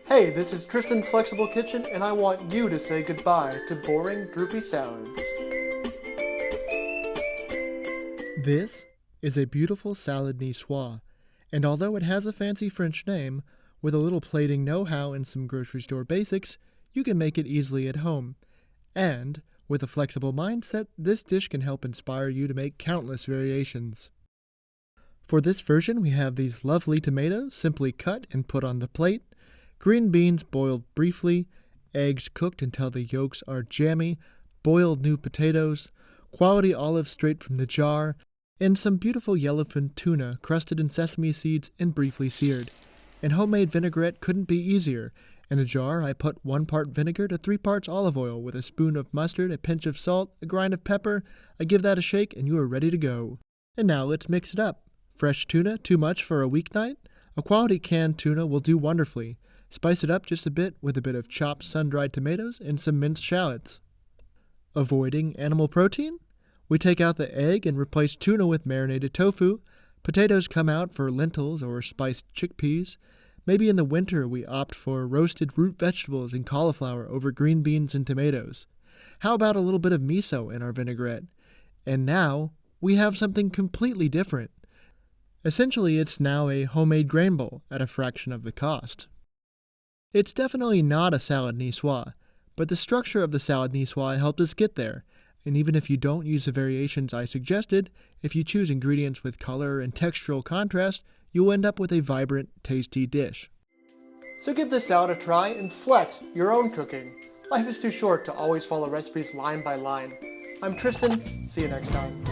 Hey, this is Tristan's Flexible Kitchen, and I want you to say goodbye to boring, droopy salads. This is a beautiful salad niçoise, and although it has a fancy French name, with a little plating know-how and some grocery store basics, you can make it easily at home. And, with a flexible mindset, this dish can help inspire you to make countless variations. For this version, we have these lovely tomatoes simply cut and put on the plate, green beans boiled briefly, eggs cooked until the yolks are jammy, boiled new potatoes, quality olives straight from the jar, and some beautiful yellowfin tuna crusted in sesame seeds and briefly seared. And homemade vinaigrette couldn't be easier. In a jar, I put 1 part vinegar to 3 parts olive oil with a spoon of mustard, a pinch of salt, a grind of pepper. I give that a shake and you are ready to go. And now let's mix it up. Fresh tuna, too much for a weeknight? A quality canned tuna will do wonderfully. Spice it up just a bit with a bit of chopped sun-dried tomatoes and some minced shallots. Avoiding animal protein? We take out the egg and replace tuna with marinated tofu. Potatoes come out for lentils or spiced chickpeas. Maybe in the winter we opt for roasted root vegetables and cauliflower over green beans and tomatoes. How about a little bit of miso in our vinaigrette? And now we have something completely different. Essentially, it's now a homemade grain bowl at a fraction of the cost. It's definitely not a salad niçoise, but the structure of the salad niçoise helped us get there. And even if you don't use the variations I suggested, if you choose ingredients with color and textural contrast, you'll end up with a vibrant, tasty dish. So give this salad a try and flex your own cooking. Life is too short to always follow recipes line by line. I'm Tristan. See you next time.